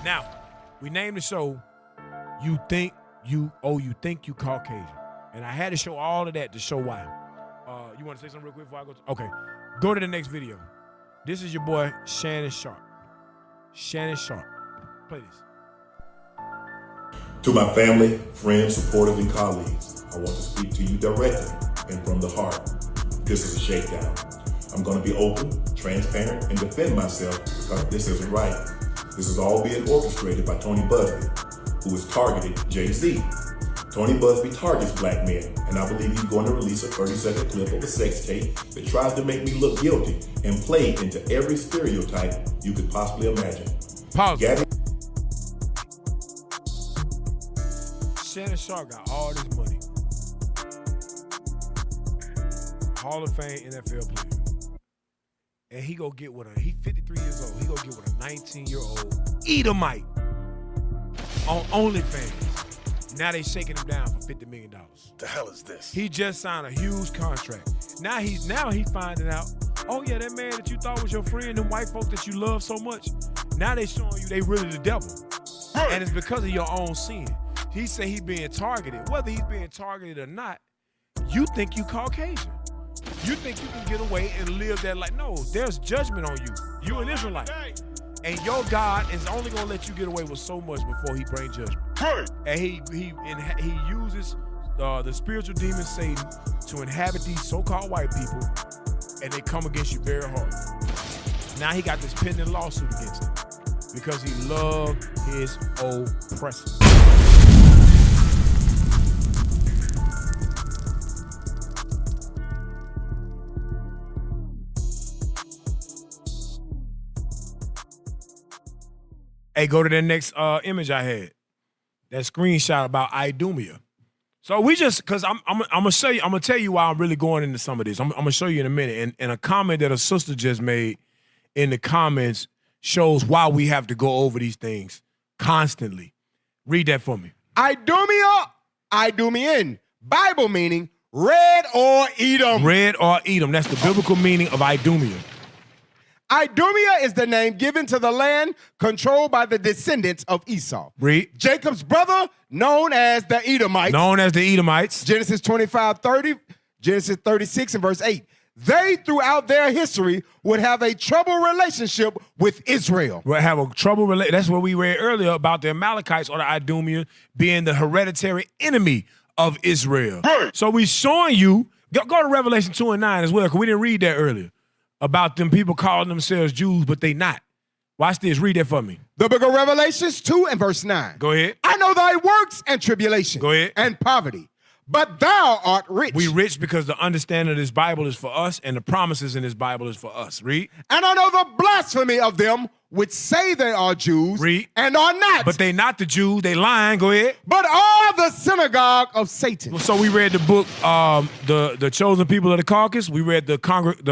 Now, we named the show You Think You Caucasian. And I had to show all of that to show why. You want to say something real quick before I go? Okay. Go to the next video. This is your boy, Shannon Sharp. Shannon Sharp. Play this. To my family, friends, supporters, and colleagues, I want to speak to you directly and from the heart. This is a shakedown. I'm going to be open, transparent, and defend myself because this isn't right. This is all being orchestrated by Tony Busby, who has targeted Jay-Z. Tony Busby targets black men, and I believe he's going to release a 30-second clip of a sex tape that tries to make me look guilty and play into every stereotype you could possibly imagine. Pause. Shannon Sharp got all this money. Hall of Fame NFL player. And he go get with he 53 years old. He go get with a 19-year-old Edomite on OnlyFans. Now they shaking him down for $50 million. The hell is this? He just signed a huge contract. Now he's finding out, oh yeah, that man that you thought was your friend, them white folks that you love so much, now they showing you they really the devil. And it's because of your own sin. He said he being targeted. Whether he's being targeted or not, you think you Caucasian. You think you can get away and live that life. No, there's judgment on you. You an Israelite. And your God is only gonna let you get away with so much before he bring judgment. And he uses the spiritual demon Satan to inhabit these so-called white people, and they come against you very hard. Now he got this pending lawsuit against him because he loved his oppressors. Hey, go to the next image I had. That screenshot about Idumea. So we just, cause I'm gonna show you, I'm gonna tell you why I'm really going into some of this. I'm gonna show you in a minute. And a comment that a sister just made in the comments shows why we have to go over these things constantly. Read that for me. Idumea, Idumean, Bible meaning red or Edom. Red or Edom. That's the biblical meaning of Idumea. Idumea is the name given to the land controlled by the descendants of Esau. Read. Jacob's brother, known as the Edomites. Known as the Edomites. Genesis 25:30, Genesis 36 and verse 8. They, throughout their history, would have a troubled relationship with Israel. Would have a troubled relationship. That's what we read earlier about the Amalekites or the Idumea being the hereditary enemy of Israel. Hey. So we showing you, go to Revelation 2 and 9 as well, because we didn't read that earlier. About them people calling themselves Jews, but they not. Watch this. Read that for me. The book of Revelations 2 and verse 9. Go ahead. I know thy works and tribulation. Go ahead. And poverty, but thou art rich. We rich because the understanding of this Bible is for us, and the promises in this Bible is for us. Read. And I know the blasphemy of them which say they are Jews. Read. And are not. But they not the Jews. They lying. Go ahead. But are the synagogue of Satan. So we read the book, the chosen people of the caucus. We read the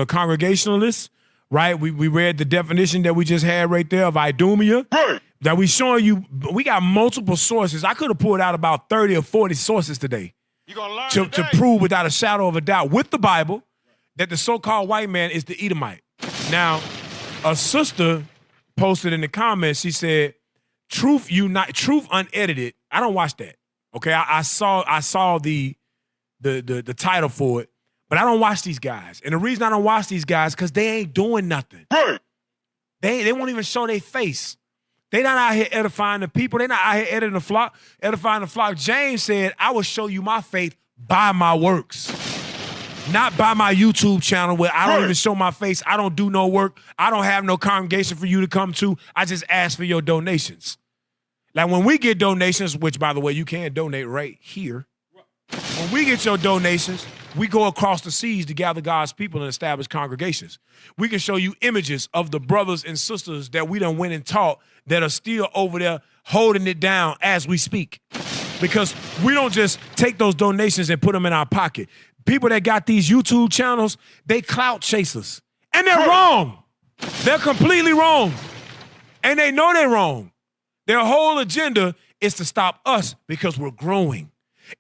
Congregationalists. Right, we read the definition that we just had right there of Idumea. Hey. That we showing you, we got multiple sources. I could have pulled out about 30 or 40 sources today. You're gonna learn to prove without a shadow of a doubt with the Bible that the so-called white man is the Edomite. Now, a sister posted in the comments, she said, truth unedited. I don't watch that. Okay, I saw the title for it. But I don't watch these guys. And the reason I don't watch these guys, because they ain't doing nothing. Hey. They won't even show their face. They not out here edifying the people. They not out here edifying the flock. James said, I will show you my faith by my works. Not by my YouTube channel where I don't even show my face. I don't do no work. I don't have no congregation for you to come to. I just ask for your donations. Like when we get donations, which by the way, you can donate right here. When we get your donations, we go across the seas to gather God's people and establish congregations. We can show you images of the brothers and sisters that we done went and taught that are still over there holding it down as we speak. Because we don't just take those donations and put them in our pocket. People that got these YouTube channels, they clout chasers. And they're wrong. They're completely wrong. And they know they're wrong. Their whole agenda is to stop us because we're growing.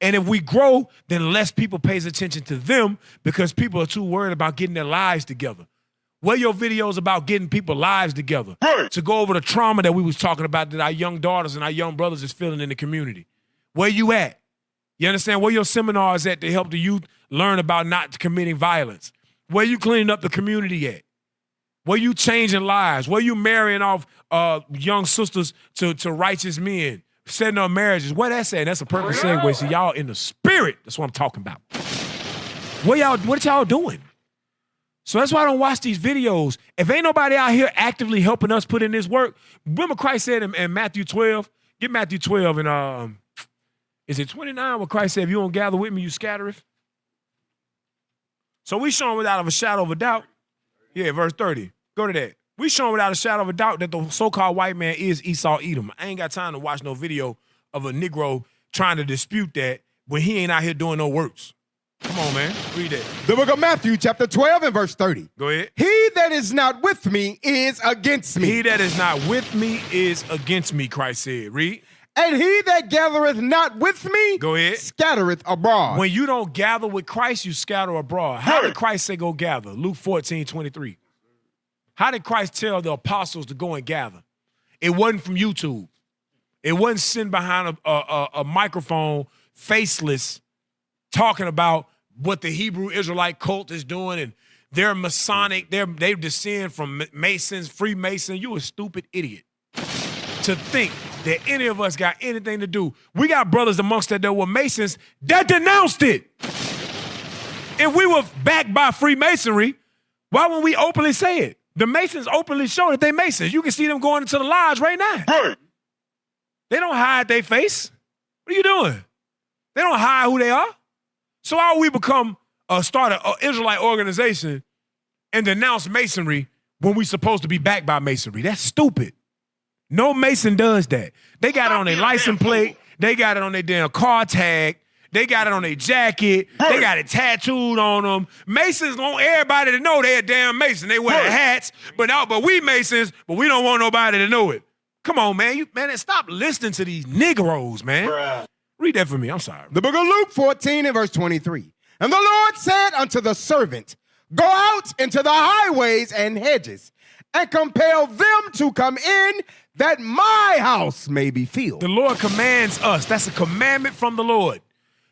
And if we grow, then less people pays attention to them because people are too worried about getting their lives together. Where your videos about getting people lives together? To go over the trauma that we was talking about that our young daughters and our young brothers is feeling in the community. Where you at? You understand? Where your seminars at to help the youth learn about not committing violence? Where you cleaning up the community at? Where you changing lives? Where you marrying off young sisters to righteous men, setting up marriages? Where that's at? That's a perfect segue. So y'all in the spirit. That's what I'm talking about. What y'all doing? So that's why I don't watch these videos. If ain't nobody out here actively helping us put in this work, remember Christ said in Matthew 12, get Matthew 12 and is it 29 where Christ said, if you don't gather with me, you scattereth? So we showing without a shadow of a doubt. Yeah, verse 30. Go to that. We showing without a shadow of a doubt that the so-called white man is Esau Edom. I ain't got time to watch no video of a Negro trying to dispute that when he ain't out here doing no works. Come on, man. Read that. The book of Matthew, chapter 12 and verse 30. Go ahead. He that is not with me is against me. He that is not with me is against me, Christ said. Read. And he that gathereth not with me, Go ahead. scattereth abroad. When you don't gather with Christ, you scatter abroad. How did Christ say go gather? Luke 14:23. How did Christ tell the apostles to go and gather? It wasn't from YouTube. It wasn't sitting behind a microphone, faceless, talking about what the Hebrew Israelite cult is doing and they're Masonic, they descend from Masons, Freemasons. You a stupid idiot to think that any of us got anything to do. We got brothers amongst that were Masons that denounced it. If we were backed by Freemasonry, why wouldn't we openly say it? The Masons openly show that they Masons. You can see them going into the lodge right now. Right. They don't hide their face. What are you doing? They don't hide who they are. So how we become start an Israelite organization and denounce Masonry when we supposed to be backed by Masonry? That's stupid. No Mason does that. They got it on their license plate. They got it on their damn car tag. They got it on their jacket. They got it tattooed on them. Masons want everybody to know they're a damn Mason. They wear the hats, but we Masons, but we don't want nobody to know it. Come on, man. Stop listening to these Negroes, man. Bruh. Read that for me. I'm sorry. The book of Luke 14 and verse 23. And the Lord said unto the servant, go out into the highways and hedges and compel them to come in that my house may be filled. The Lord commands us. That's a commandment from the Lord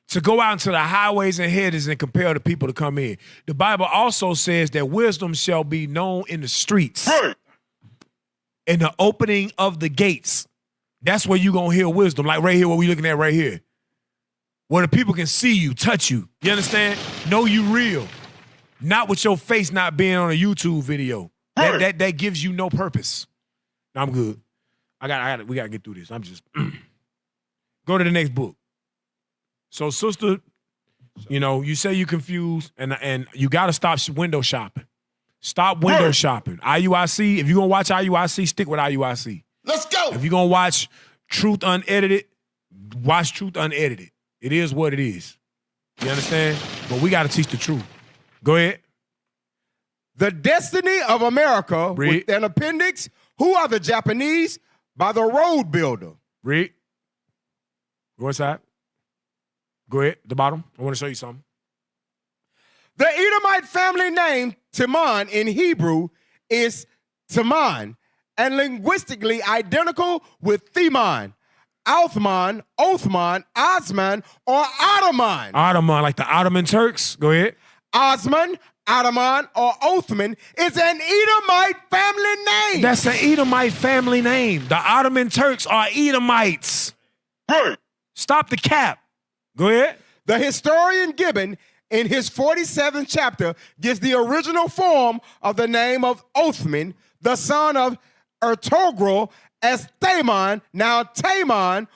to go out into the highways and hedges and compel the people to come in. The Bible also says that wisdom shall be known in the streets. Right. In the opening of the gates. That's where you're going to hear wisdom. Like right here, what we looking at right here. Where the people can see you, touch you. You understand? Know you real. Not with your face not being on a YouTube video. That gives you no purpose. No, I'm good. We got to get through this. I'm just, go to the next book. So sister, you say you confused and you got to stop window shopping. Stop window shopping. IUIC, if you're going to watch IUIC, stick with IUIC. Let's go. If you're going to watch Truth Unedited, watch Truth Unedited. It is what it is. You understand? But we got to teach the truth. Go ahead. The destiny of America Read. with an appendix. Who are the Japanese? By the road builder. Read. Go inside. Go ahead. The bottom. I want to show you something. The Edomite family name, Timon, in Hebrew is Timon, and linguistically identical with Themon, Althman, Othman, Osman, or Ottoman. Ottoman, like the Ottoman Turks. Go ahead. Osman, Ottoman, or Othman is an Edomite family name. That's an Edomite family name. The Ottoman Turks are Edomites. Right. Stop the cap. Go ahead. The historian Gibbon, in his 47th chapter, gives the original form of the name of Othman, the son of Ertugrul, as Thamon, now Tamon,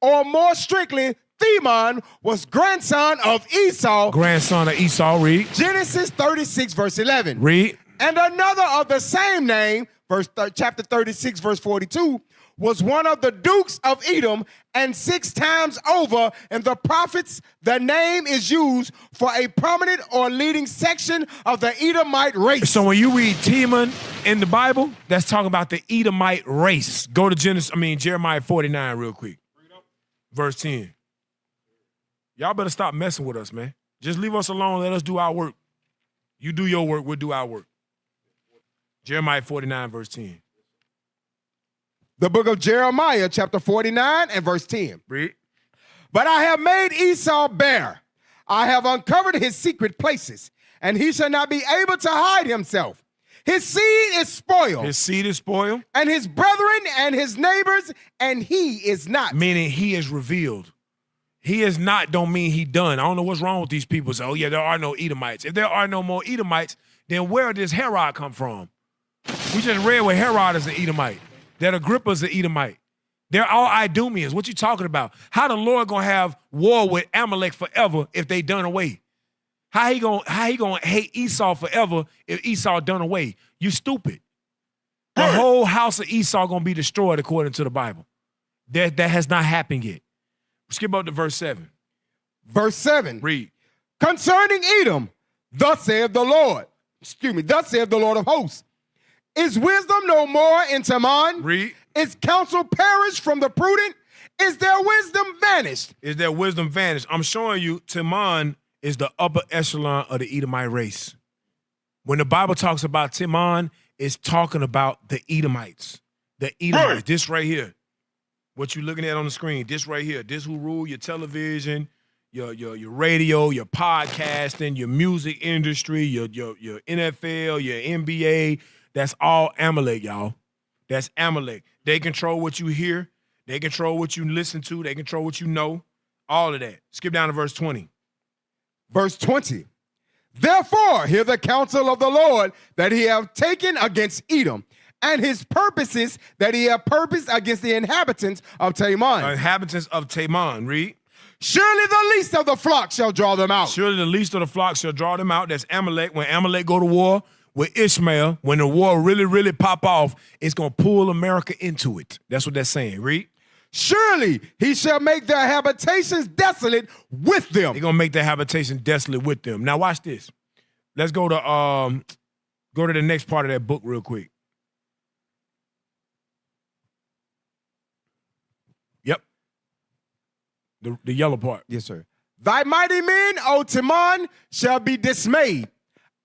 or more strictly, Themon was grandson of Esau. Grandson of Esau, read. Genesis 36, verse 11. Read. And another of the same name, chapter 36, verse 42, was one of the dukes of Edom, and 6 times over in the prophets, the name is used for a prominent or leading section of the Edomite race. So when you read Timon in the Bible, that's talking about the Edomite race. Go to Jeremiah 49 real quick. Verse 10. Y'all better stop messing with us, man. Just leave us alone. Let us do our work. You do your work, we'll do our work. Jeremiah 49, verse 10. The book of Jeremiah, chapter 49 and verse 10. Read. But I have made Esau bare. I have uncovered his secret places, and he shall not be able to hide himself. His seed is spoiled. His seed is spoiled. And his brethren and his neighbors, and he is not. Meaning he is revealed. He is not don't mean he done. I don't know what's wrong with these people. So, oh yeah, there are no Edomites. If there are no more Edomites, then where does Herod come from? We just read where Herod is an Edomite. That Agrippa's an Edomite. They're all Idumeans. What you talking about? How the Lord gonna have war with Amalek forever if they done away? How he gonna hate Esau forever if Esau done away? You stupid. The whole house of Esau gonna be destroyed according to the Bible. That has not happened yet. Skip up to verse 7. Verse 7. Read. Concerning Edom, thus saith the Lord. Thus saith the Lord of hosts. Is wisdom no more in Teman? Read. Is counsel perished from the prudent? Is their wisdom vanished? Is their wisdom vanished? I'm showing you Teman is the upper echelon of the Edomite race. When the Bible talks about Teman, it's talking about the Edomites. The Edomites, this right here. What you looking at on the screen, this right here. This who rule your television, your radio, your podcasting, your music industry, your NFL, your NBA. That's all Amalek, y'all. That's Amalek. They control what you hear. They control what you listen to. They control what you know. All of that. Skip down to verse 20. Verse 20. Therefore, hear the counsel of the Lord that he hath taken against Edom, and his purposes that he hath purposed against the inhabitants of Teman. Inhabitants of Teman. Read. Surely the least of the flock shall draw them out. Surely the least of the flock shall draw them out. That's Amalek. When Amalek go to war with Ishmael, when the war really, really pop off, it's going to pull America into it. That's what that's saying. Read. Surely he shall make their habitations desolate with them. They're going to make their habitation desolate with them. Now watch this. Let's go to the next part of that book real quick. Yep. The yellow part. Yes, sir. Thy mighty men, O Teman, shall be dismayed.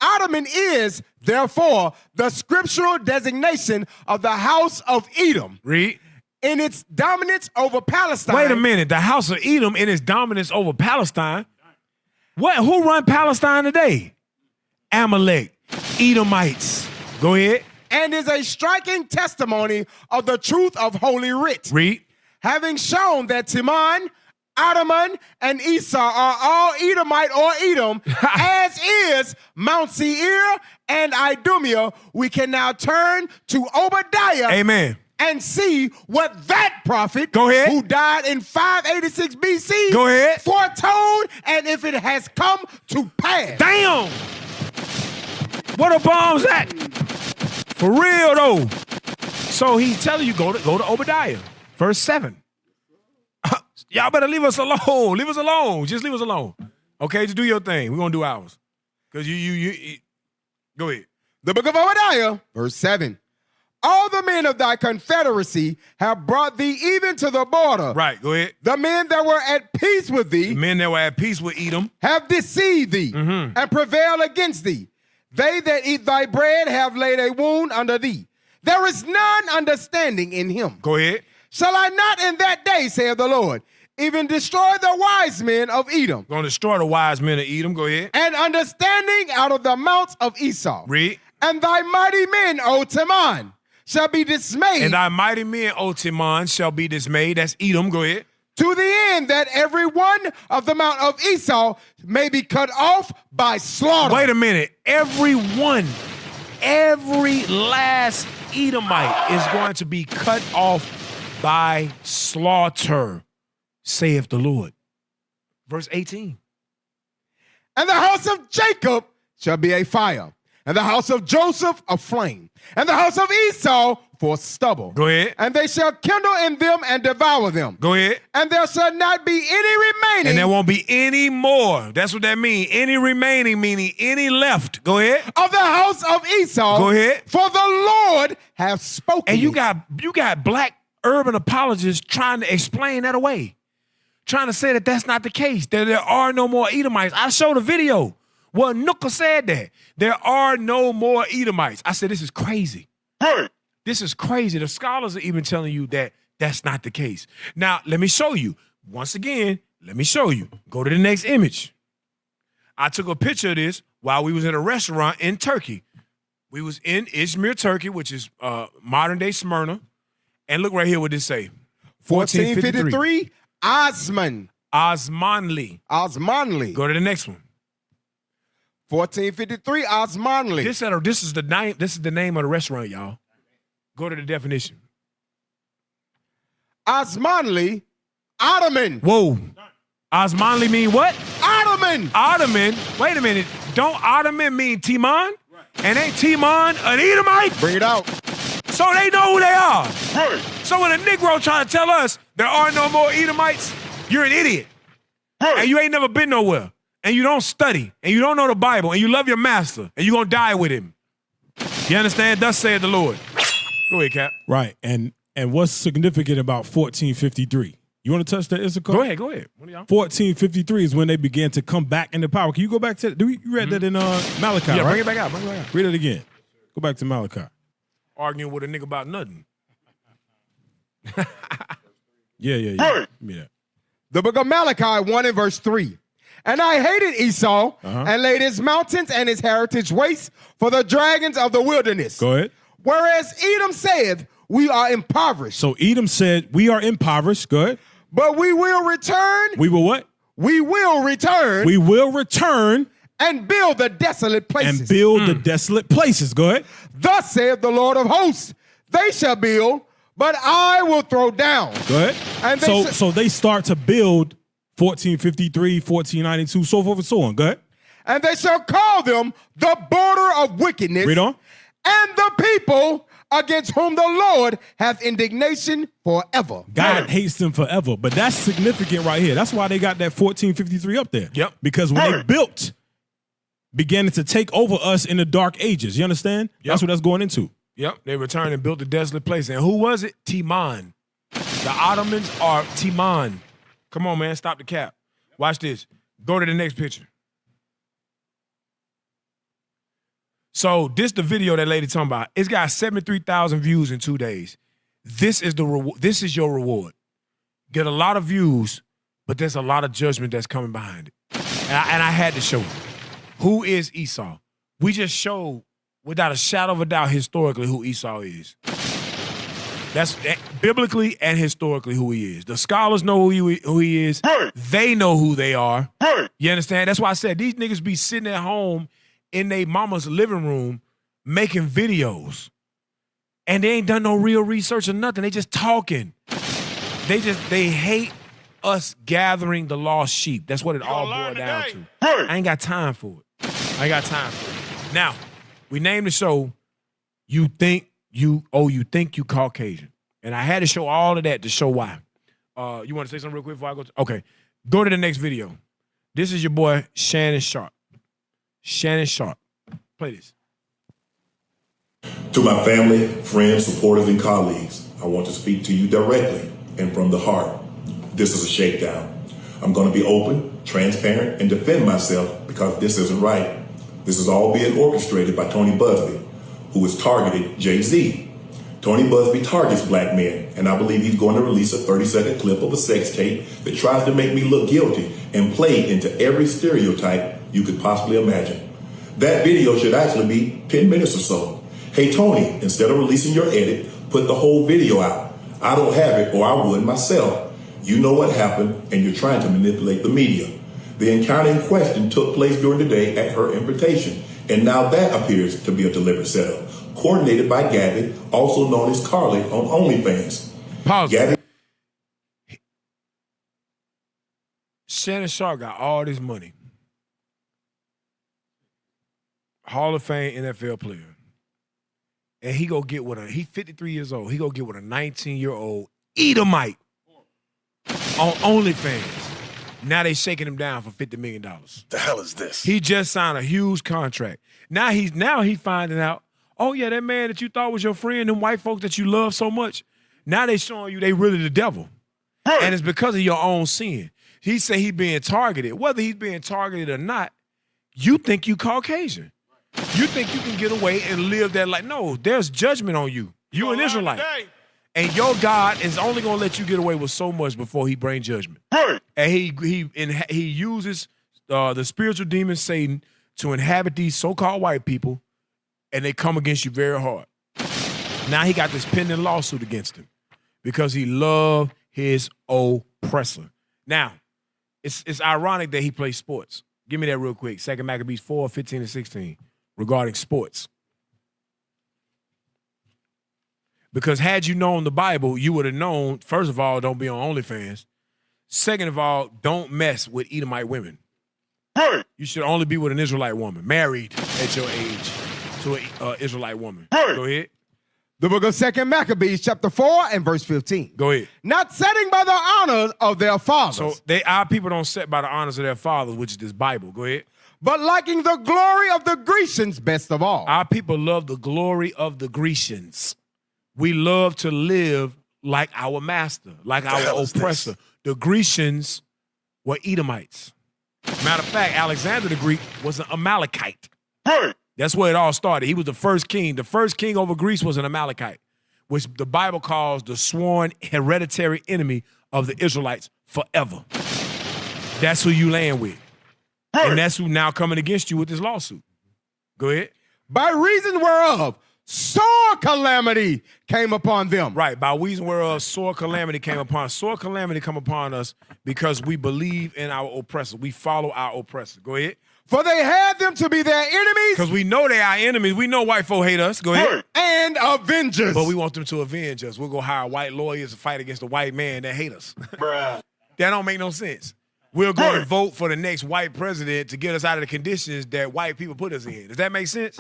Ottoman is, therefore, the scriptural designation of the house of Edom. Read. In its dominance over Palestine. Wait a minute. The house of Edom in its dominance over Palestine. What? Who run Palestine today? Amalek. Edomites. Go ahead. And is a striking testimony of the truth of Holy Writ. Read. Having shown that Teman, Ottoman, and Esau are all Edomite or Edom, as is Mount Seir and Idumea, we can now turn to Obadiah. Amen. And see what that prophet, go ahead, who died in 586 BC, go ahead, foretold, and if it has come to pass. Damn! What a bomb's at? For real though. So he's telling you go to Obadiah, verse 7. Y'all better leave us alone. Leave us alone. Just leave us alone. Okay, just do your thing. We're gonna do ours. Because you go ahead. The book of Obadiah, verse 7. All the men of thy confederacy have brought thee even to the border. Right, go ahead. The men that were at peace with thee. The men that were at peace with Edom. Have deceived thee and prevailed against thee. They that eat thy bread have laid a wound under thee. There is none understanding in him. Go ahead. Shall I not in that day, saith the Lord, even destroy the wise men of Edom? Going to destroy the wise men of Edom. Go ahead. And understanding out of the mounts of Esau. Read. And thy mighty men, O Teman, shall be dismayed. And thy mighty men, O Teman, shall be dismayed. That's Edom. Go ahead. To the end that every one of the mount of Esau may be cut off by slaughter. Wait a minute. Every last Edomite is going to be cut off by slaughter, saith the Lord. Verse 18. And the house of Jacob shall be a fire, and the house of Joseph a flame, and the house of Esau for stubble. Go ahead. And they shall kindle in them and devour them. Go ahead. And there shall not be any remaining. And there won't be any more. That's what that means. Any remaining, meaning any left. Go ahead. Of the house of Esau. Go ahead. For the Lord hath spoken. And you got black urban apologists trying to explain that away. Trying to say that that's not the case, that there are no more Edomites. I showed a video Well, Nooka said that. There are no more Edomites. I said, this is crazy. Right. This is crazy. The scholars are even telling you that that's not the case. Now, let me show you. Once again, let me show you. Go to the next image. I took a picture of this while we was in a restaurant in Turkey. We was in Izmir, Turkey, which is modern-day Smyrna. And look right here what this say. 1453, Osmanli. Osmanli. Go to the next one. 1453, Osmanli. This is the name. This is the name of the restaurant, y'all. Go to the definition. Osmanli, Ottoman. Whoa. Osmanli mean what? Ottoman. Ottoman. Wait a minute. Don't Ottoman mean Timon? And ain't Timon an Edomite? Bring it out. So they know who they are. Right. So when a Negro trying to tell us there are no more Edomites, you're an idiot. Right. And you ain't never been nowhere. And you don't study. And you don't know the Bible. And you love your master. And you're going to die with him. You understand? Thus saith the Lord. Go ahead, Cap. Right. And what's significant about 1453? You want to touch that, Issachar? Go ahead. One of y'all. 1453 is when they began to come back into power. Can you go back to you read that in Malachi, Yeah, right? bring it back out. Read it again. Go back to Malachi. Arguing with a nigga about nothing. Yeah. Right. Yeah. The book of Malachi 1 and verse 3. And I hated Esau and laid his mountains and his heritage waste for the dragons of the wilderness. Go ahead. Whereas Edom saith, we are impoverished. So Edom said, we are impoverished. Go ahead. But we will return. We will what? We will return We will return and build the desolate places. and build the desolate places. Go ahead. Thus saith the Lord of hosts, they shall build, but I will throw down. Go ahead. And they so they start to build 1453, 1492, so forth and so on. Go ahead. And they shall call them the border of wickedness. Read on. And the people against whom the Lord hath indignation forever. God hates them forever. But that's significant right here. That's why they got that 1453 up there. Yep. Because when they built, beginning to take over us in the dark ages. You understand? That's what that's going into. Yep. They returned and built the desolate place. And who was it? Timon. The Ottomans are Timon. Come on, man. Stop the cap. Watch this. Go to the next picture. So this the video that lady talking about. It's got 73,000 views in 2 days. This is the reward. This is your reward. Get a lot of views, but there's a lot of judgment that's coming behind it. And I had to show it. Who is Esau? We just showed without a shadow of a doubt historically who Esau is. That's biblically and historically who he is. The scholars know who he is. Right. They know who they are. Right. You understand? That's why I said these niggas be sitting at home in their mama's living room making videos. And they ain't done no real research or nothing. They just talking. They hate us gathering the lost sheep. That's what it all boiled down to. Right. I ain't got time for it. Now, we named the show You Think You Caucasian. And I had to show all of that to show why. You want to say something real quick before I go? Okay. Go to the next video. This is your boy, Shannon Sharp. Shannon Sharp. Play this. To my family, friends, supporters, and colleagues, I want to speak to you directly and from the heart. This is a shakedown. I'm going to be open, transparent, and defend myself because this isn't right. This is all being orchestrated by Tony Busby, who has targeted Jay-Z. Tony Busby targets black men, and I believe he's going to release a 30-second clip of a sex tape that tries to make me look guilty and play into every stereotype you could possibly imagine. That video should actually be 10 minutes or so. Hey, Tony, instead of releasing your edit, put the whole video out. I don't have it, or I would myself. You know what happened, and you're trying to manipulate the media. The encounter in question took place during the day at her invitation, and now that appears to be a deliberate setup, coordinated by Gabby, also known as Carly on OnlyFans. Pause. Gabby. Shannon Sharp got all this money. Hall of Fame NFL player. And he go get with he 53 years old. He go get with a 19-year-old Edomite on OnlyFans. Now they shaking him down for $50 million. The hell is this? He just signed a huge contract. Now he finding out, oh yeah, that man that you thought was your friend, them white folks that you love so much, now they showing you they really the devil. Right. And it's because of your own sin. He said he being targeted. Whether he's being targeted or not, you think you Caucasian. You think you can get away and live that life. No, there's judgment on you. You an Israelite. And your God is only going to let you get away with so much before he brings judgment. Right. And he uses the spiritual demon Satan to inhabit these so-called white people, and they come against you very hard. Now he got this pending lawsuit against him because he loved his oppressor. Now, it's ironic that he plays sports. Give me that real quick. 2 Maccabees 4, 15 and 16 regarding sports. Because had you known the Bible, you would have known, first of all, don't be on OnlyFans. Second of all, don't mess with Edomite women. Right. You should only be with an Israelite woman, married at your age to an Israelite woman. Right. Go ahead. The book of 2 Maccabees, chapter 4 and verse 15. Go ahead. Not setting by the honors of their fathers, So our people don't set by the honors of their fathers, which is this Bible. Go ahead. but liking the glory of the Grecians best of all. Our people love the glory of the Grecians. We love to live like our master, like The hell our is oppressor. this? The Grecians were Edomites. Matter of fact, Alexander the Greek was an Amalekite. Right. That's where it all started. He was the first king. The first king over Greece was an Amalekite, which the Bible calls the sworn hereditary enemy of the Israelites forever. That's who you land with. Right. And that's who now coming against you with this lawsuit. Go ahead. By reason whereof sore calamity came upon them. Right, by reason whereof sore calamity came upon us. Sore calamity come upon us because we believe in our oppressor. We follow our oppressor. Go ahead. For they had them to be their enemies Because we know they are enemies. We know white folk hate us. Go ahead. Right. and avengers. But we want them to avenge us. We'll go hire white lawyers to fight against the white man that hate us. Bruh. That don't make no sense. We'll go Right. and vote for the next white president to get us out of the conditions that white people put us in. Does that make sense?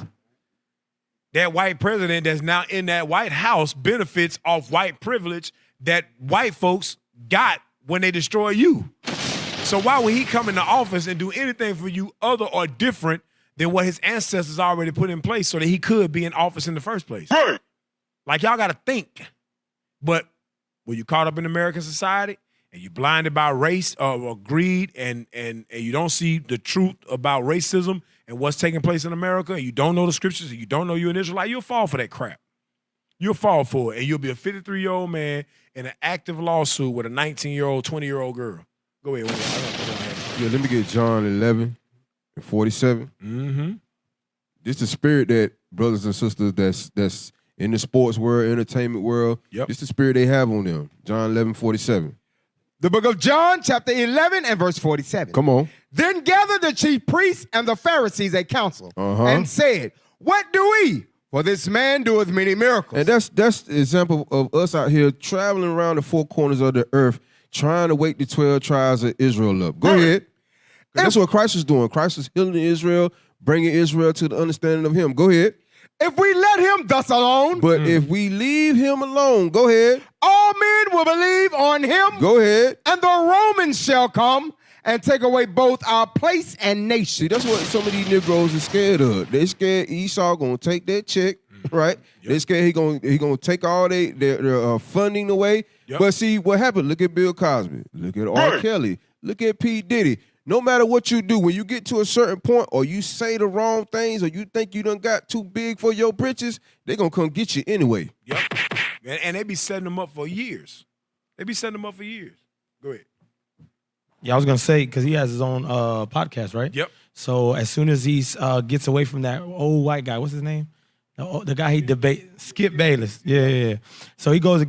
That white president that's now in that White House benefits off white privilege that white folks got when they destroy you. So why would he come into office and do anything for you other or different than what his ancestors already put in place so that he could be in office in the first place? Right. Like, y'all got to think. But when you caught up in American society and you're blinded by race or greed and you don't see the truth about racism and what's taking place in America, and you don't know the scriptures and you don't know you're an Israelite, you'll fall for that crap. You'll fall for it. And you'll be a 53-year-old man in an active lawsuit with a 19-year-old, 20-year-old girl. Go ahead. Yeah, let me get John 11 and 47. Mm-hmm. This is the spirit that brothers and sisters that's in the sports world, entertainment world. Yep. This is the spirit they have on them. John 11, 47. The book of John, chapter 11 and verse 47. Come on. Then gathered the chief priests and the Pharisees a council Uh-huh. and said, what do we? For this man doeth many miracles. And that's the example of us out here traveling around the four corners of the earth, trying to wake the 12 tribes of Israel up. Go ahead. 'Cause that's what Christ is doing. Christ is healing Israel, bringing Israel to the understanding of him. Go ahead. If we let him thus alone, But if we leave him alone, go ahead. all men will believe on him, Go ahead. and the Romans shall come and take away both our place and See, nation. that's what some of these Negroes are scared of. They scared Esau gonna take that check, right? They scared he gonna take all their funding away. Yep. But see what happened? Look at Bill Cosby. Look at R. Right. Kelly. Look at P. Diddy. No matter what you do, when you get to a certain point, or you say the wrong things, or you think you done got too big for your britches, they gonna come get you anyway. Yep. And they be setting them up for years. They be setting them up for years. Go ahead. Yeah, I was gonna say because he has his own podcast, right? Yep. So as soon as he gets away from that old white guy, what's his name? The guy he debate, Skip Bayless. Yeah. So he goes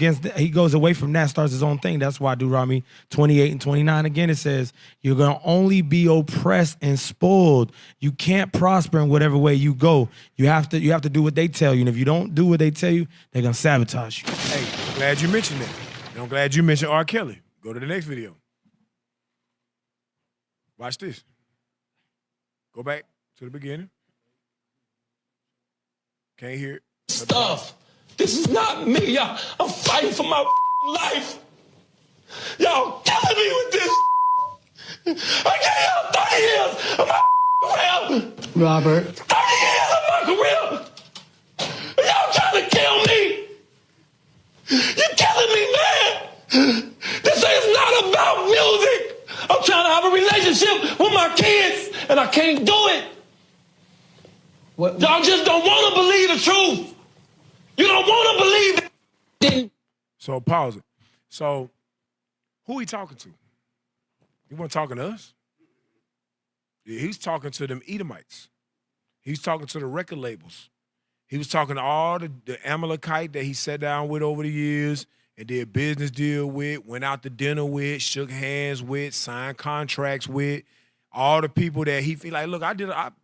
away from that, starts his own thing. That's why Deuteronomy 28 and 29 again it says you're gonna only be oppressed and spoiled. You can't prosper in whatever way you go. You have to do what they tell you, and if you don't do what they tell you, they're gonna sabotage you. Hey, I'm glad you mentioned that. And I'm glad you mentioned R. Kelly. Go to the next video. Watch this. Go back to the beginning. Can't hear it. Stuff. This is not me, y'all. I'm fighting for my life. Y'all killing me with this. I gave y'all 30 years of my career. Robert. 30 years of my career. Y'all trying to kill me. You're killing me, man. This is not about music. I'm trying to have a relationship with my kids, and I can't do it. Y'all just don't want to believe the truth. You don't want to believe that. So pause it. So who he talking to? He wasn't talking to us. He's talking to them Edomites. He's talking to the record labels. He was talking to all the Amalekite that he sat down with over the years and did a business deal with, went out to dinner with, shook hands with, signed contracts with. All the people that he feel like, look, I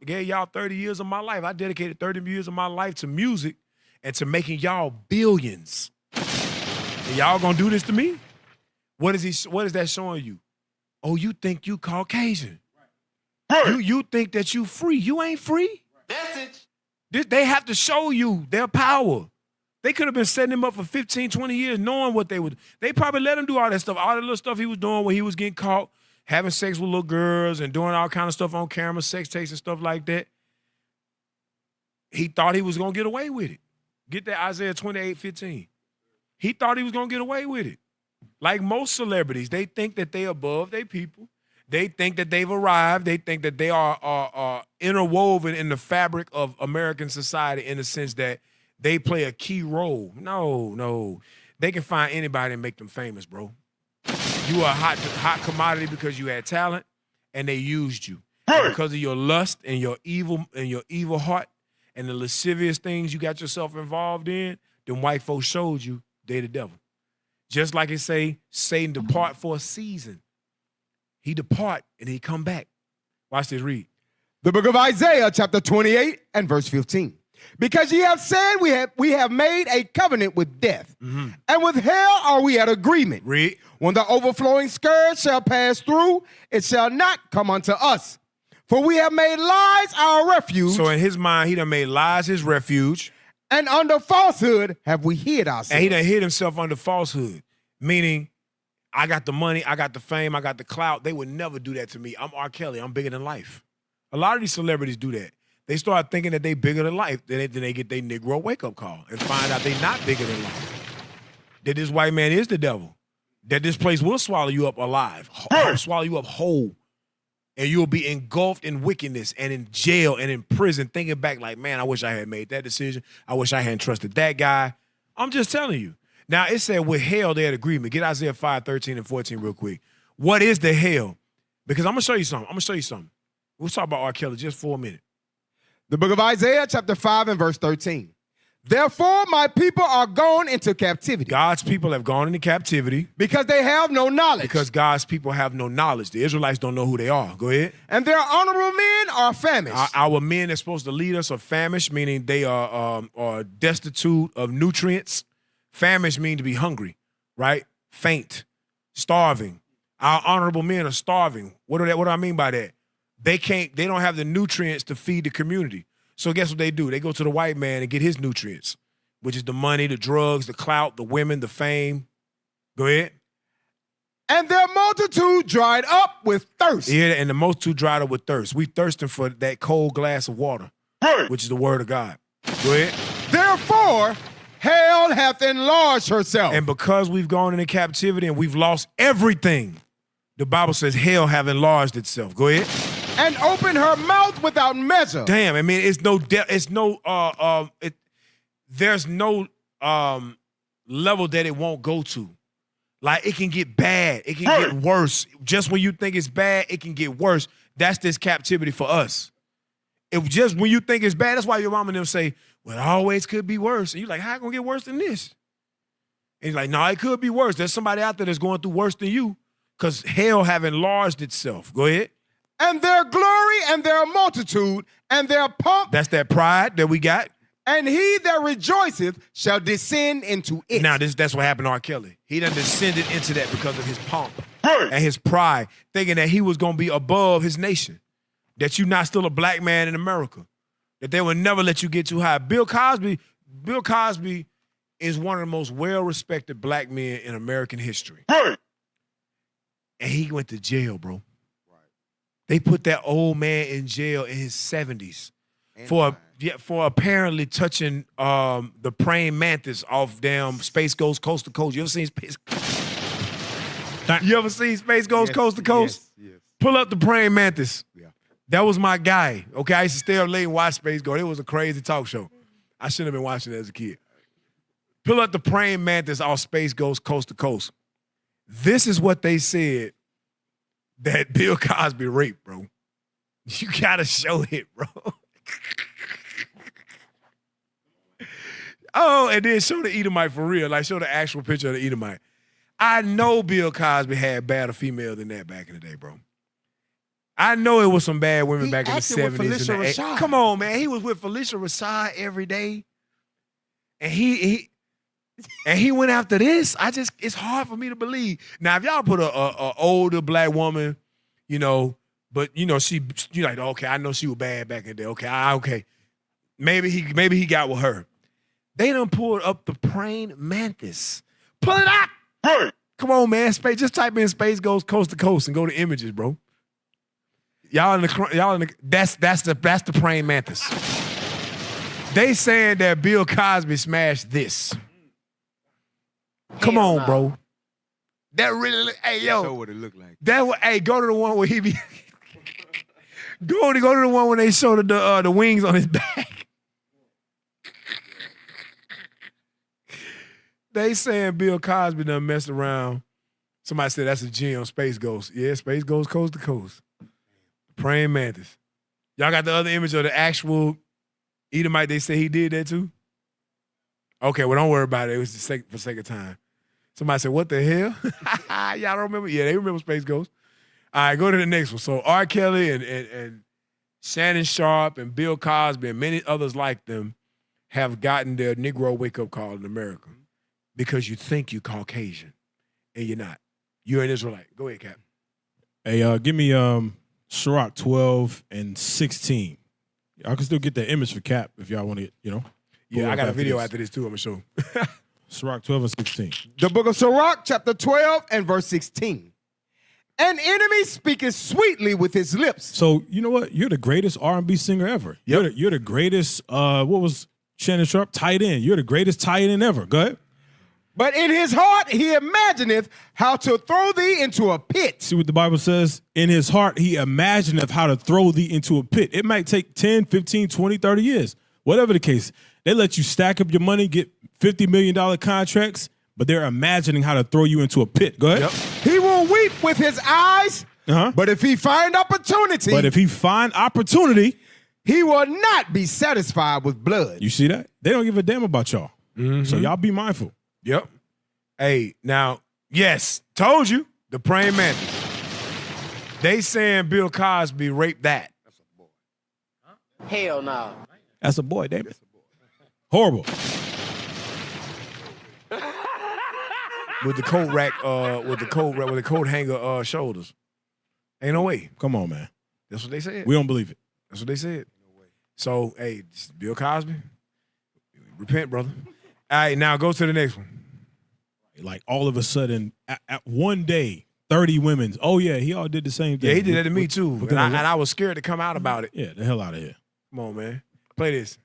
gave y'all 30 years of my life. I dedicated 30 years of my life to music and to making y'all billions. And y'all gonna do this to me? What is that showing you? Oh, you think you Caucasian. You think that you free. You ain't free. Message. They have to show you their power. They could have been setting him up for 15, 20 years knowing what they would. They probably let him do all that stuff, all the little stuff he was doing when he was getting caught, having sex with little girls and doing all kind of stuff on camera, sex tapes and stuff like that. He thought he was going to get away with it. Get that Isaiah 28:15. He thought he was going to get away with it. Like most celebrities, they think that they above their people. They think that they've arrived. They think that they are interwoven in the fabric of American society in the sense that they play a key role. No. They can find anybody and make them famous, bro. You are a hot commodity because you had talent and they used you. And because of your lust and your evil heart and the lascivious things you got yourself involved in, them white folks showed you they the devil. Just like it say, Satan depart for a season. He depart and he come back. Watch this, read. The book of Isaiah, chapter 28 and verse 15. Because ye have said we have made a covenant with death, and with hell are we at agreement. Read. When the overflowing scourge shall pass through, it shall not come unto us. For we have made lies our refuge. So in his mind, he done made lies his refuge. And under falsehood have we hid ourselves. And he done hid himself under falsehood. Meaning, I got the money, I got the fame, I got the clout. They would never do that to me. I'm R. Kelly. I'm bigger than life. A lot of these celebrities do that. They start thinking that they bigger than life. Then they get their Negro wake-up call and find out they not bigger than life. That this white man is the devil. That this place will swallow you up alive, swallow you up whole. And you'll be engulfed in wickedness and in jail and in prison, thinking back like, man, I wish I had made that decision. I wish I hadn't trusted that guy. I'm just telling you. Now, it said with hell, they had agreement. Get Isaiah 5:13 and 14 real quick. What is the hell? Because I'm going to show you something. We'll talk about R. Kelly just for a minute. The book of Isaiah, chapter 5 and verse 13. Therefore, my people are gone into captivity. God's people have gone into captivity. Because they have no knowledge. Because God's people have no knowledge. The Israelites don't know who they are. Go ahead. And their honorable men are famished. Our men that's supposed to lead us are famished, meaning they are destitute of nutrients. Famished means to be hungry, right? Faint, starving. Our honorable men are starving. What do I mean by that? They don't have the nutrients to feed the community. So guess what they do? They go to the white man and get his nutrients, which is the money, the drugs, the clout, the women, the fame. Go ahead. And their multitude dried up with thirst. Yeah, and the multitude dried up with thirst. We thirsting for that cold glass of water, which is the word of God. Go ahead. Therefore, hell hath enlarged herself. And because we've gone into captivity and we've lost everything, the Bible says hell have enlarged itself. Go ahead. And opened her mouth without measure. Damn, I mean, there's no level that it won't go to. Like, it can get bad. It can get worse. Just when you think it's bad, it can get worse. That's this captivity for us. It just when you think it's bad, that's why your mom and them say, well, it always could be worse. And you're like, how it gonna get worse than this? And you're like, no, it could be worse. There's somebody out there that's going through worse than you because hell have enlarged itself. Go ahead. And their glory and their multitude and their pomp. That's that pride that we got. And he that rejoiceth shall descend into it. Now, that's what happened to R. Kelly. He done descended into that because of his pomp and his pride, thinking that he was going to be above his nation, that you're not still a black man in America, that they would never let you get too high. Bill Cosby is one of the most well-respected black men in American history. And he went to jail, bro. They put that old man in jail in his 70s for apparently touching the praying mantis off damn Space Ghost Coast to Coast. You ever seen Space Ghost Coast to Coast? Yes. Pull up the praying mantis. Yeah. That was my guy. Okay, I used to stay up late and watch Space Ghost. It was a crazy talk show. I shouldn't have been watching it as a kid. Pull up the praying mantis off Space Ghost coast to coast. This is what they said that Bill Cosby raped, bro. You gotta show it, bro. Oh, and then show the Edomite for real. Like, show the actual picture of the Edomite. I know Bill Cosby had badder female than that back in the day, bro. I know it was some bad women back in the 70s. And the 80s. Come on, man. He was with Felicia Rashad every day. And he went after this. It's hard for me to believe. Now, if y'all put a older black woman, you know, but you know, you like, okay, I know she was bad back in the day. Okay. Maybe he got with her. They done pulled up the praying mantis. Pull it up. Right. Come on, man. Just type in Space Goes Coast to Coast and go to images, bro. That's the praying mantis. They saying that Bill Cosby smashed this. Come on, bro. That really, hey, yo. Show what it looked like. Go to the one where he be. go to the one when they show the wings on his back. They saying Bill Cosby done messed around. Somebody said that's a G on Space Ghost. Yeah, Space Ghost coast to coast. Praying mantis. Y'all got the other image of the actual Edomite. They say he did that too. Okay, well, don't worry about it. It was for sake of time. Somebody said, what the hell? Y'all don't remember? Yeah, they remember Space Ghost. All right, go to the next one. So R. Kelly and Shannon Sharp and Bill Cosby and many others like them have gotten their Negro wake-up call in America because you think you Caucasian and you're not. You're an Israelite. Go ahead, Cap. Hey, give me Sirach 12 and 16. I can still get that image for Cap if y'all want to, you know. Yeah, I got a video after this too. I'm going to show. Sirach 12 and 16. The book of Sirach, chapter 12 and verse 16. An enemy speaketh sweetly with his lips. So, you know what? You're the greatest R&B singer ever. Yep. You're the greatest, what was Shannon Sharp? Tight end. You're the greatest tight end ever. Go ahead. But in his heart he imagineth how to throw thee into a pit. See what the Bible says? In his heart he imagineth how to throw thee into a pit. It might take 10, 15, 20, 30 years. Whatever the case. They let you stack up your money, get $50 million contracts, but they're imagining how to throw you into a pit. Go ahead. Yep. He will weep with his eyes, but if he find opportunity, he will not be satisfied with blood. You see that? They don't give a damn about y'all. Mm-hmm. So y'all be mindful. Yep. Hey, now, yes, told you, the praying mantis. They saying Bill Cosby raped that. Hell no. That's a boy, damn it. Horrible. With the coat rack, with the coat hanger shoulders. Ain't no way. Come on, man. That's what they said. We don't believe it. That's what they said. So, hey, Bill Cosby, repent, brother. All right, now go to the next one. Like all of a sudden, at one day, 30 women. Oh yeah, he all did the same thing. Yeah, he did that to me too. And I was scared to come out about it. Yeah, the hell out of here. Come on, man. Play this.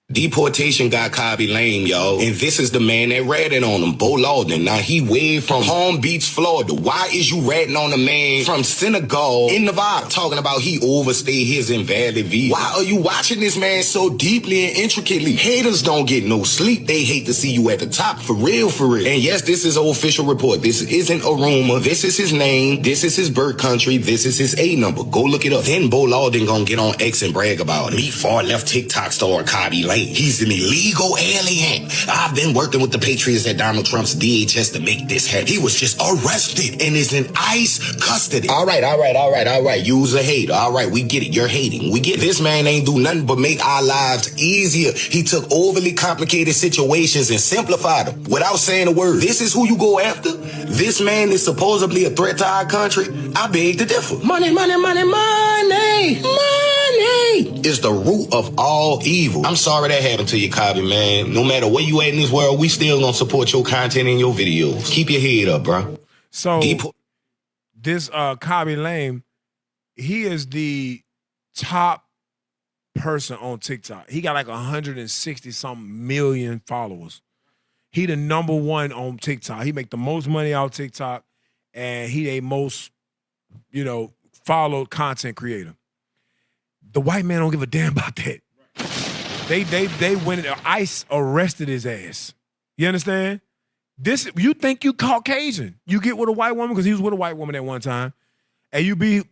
Deportation got Khaby Lame, yo. And this is the man that ratted on him, Bo Lawden. Now, he way from Palm Beach, Florida. Why is you ratting on a man from Senegal in Nevada talking about he overstayed his invalid visa? Why are you watching this man so deeply and intricately? Haters don't get no sleep. They hate to see you at the top, for real, for real. And yes, this is an official report. This isn't a rumor. This is his name. This is his birth country. This is his A number. Go look it up. Then Bo Lawden gonna get on X and brag about it. Meet far left TikTok star Khaby Lame. He's an illegal alien. I've been working with the Patriots at Donald Trump's DHS to make this happen. He was just arrested and is in ICE custody. All right. You's a hater. All right, we get it. You're hating. We get it. This man ain't do nothing but make our lives easier. He took overly complicated situations and simplified them without saying a word. This is who you go after? This man is supposedly a threat to our country? I beg to differ. Money is the root of all evil. I'm sorry that happened to you, Khaby, man. No matter where you at in this world, we still gonna support your content and your videos. Keep your head up, bro. So this Khaby Lame, he is the top person on TikTok. He got like 160 something million followers. He the number one on TikTok. He make the most money off TikTok, and he the most followed content creator. The white man don't give a damn about that. They went, ICE arrested his ass. You understand? You think you Caucasian. You get with a white woman, because he was with a white woman at one time, and you be,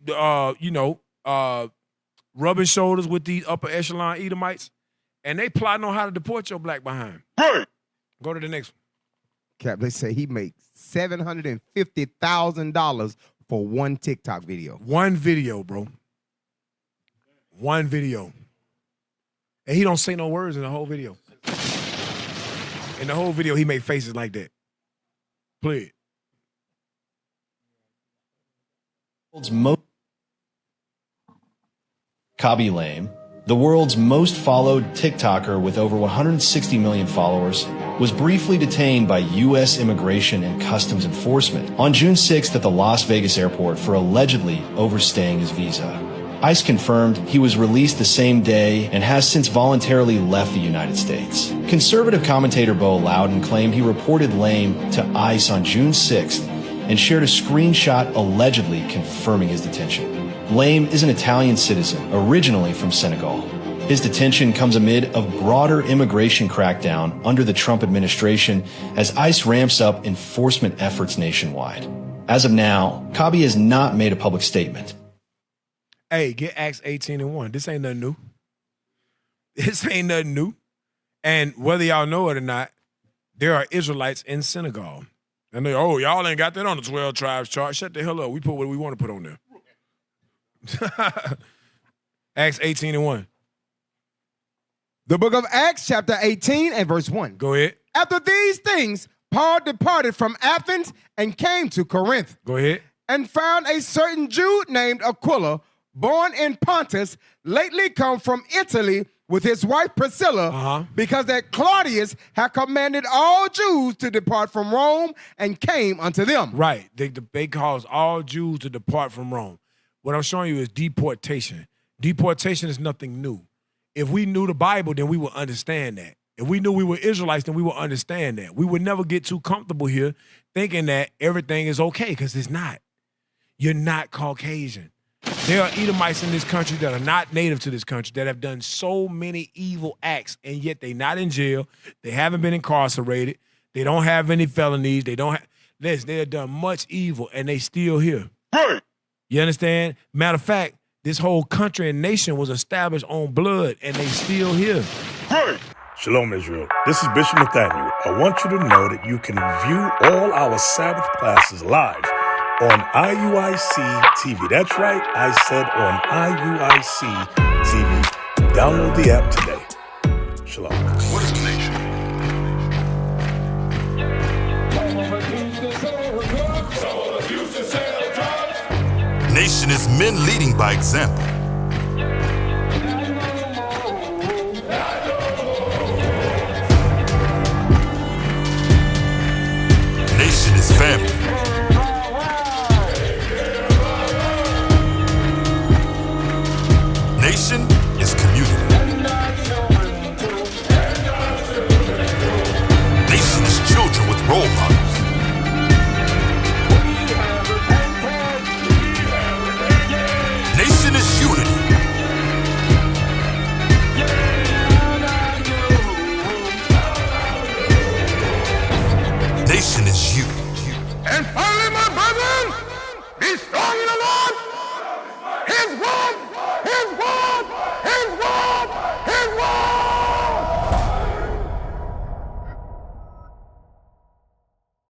rubbing shoulders with these upper echelon Edomites, and they plotting on how to deport your black behind. Right. Go to the next one. Cap, they say he makes $750,000 for one TikTok video. One video, bro. One video. And he don't say no words in the whole video. In the whole video, he made faces like that. Play it. Khaby Lame, the world's most followed TikToker with over 160 million followers, was briefly detained by U.S. Immigration and Customs Enforcement on June 6th at the Las Vegas airport for allegedly overstaying his visa. ICE confirmed he was released the same day and has since voluntarily left the United States. Conservative commentator Bo Loudon claimed he reported Lame to ICE on June 6th and shared a screenshot allegedly confirming his detention. Lame is an Italian citizen, originally from Senegal. His detention comes amid a broader immigration crackdown under the Trump administration as ICE ramps up enforcement efforts nationwide. As of now, Khaby has not made a public statement. Hey, get Acts 18:1. This ain't nothing new. This ain't nothing new. And whether y'all know it or not, there are Israelites in Senegal. And y'all ain't got that on the 12 tribes chart. Shut the hell up. We put what we want to put on there. Acts 18:1. The book of Acts, chapter 18 and verse 1. Go ahead. After these things, Paul departed from Athens and came to Corinth. Go ahead. And found a certain Jew named Aquila, born in Pontus, lately come from Italy with his wife Priscilla, because that Claudius had commanded all Jews to depart from Rome and came unto them. Right. They caused all Jews to depart from Rome. What I'm showing you is deportation. Deportation is nothing new. If we knew the Bible, then we would understand that. If we knew we were Israelites, then we would understand that. We would never get too comfortable here thinking that everything is okay, because it's not. You're not Caucasian. There are Edomites in this country that are not native to this country that have done so many evil acts, and yet they're not in jail. They haven't been incarcerated. They don't have any felonies. They have done much evil, and they still here. Right. You understand? Matter of fact, this whole country and nation was established on blood, and they still here. Right. Shalom, Israel. This is Bishop Nathaniel. I want you to know that you can view all our Sabbath classes live on IUIC TV. That's right, I said on IUIC TV. Download the app today. Shalom. What is the nation? Nation is men leading by example. Nation is family. Nation is community. Nation is children with role models. Nation is unity. Nation is you. And finally, my brethren, be strong.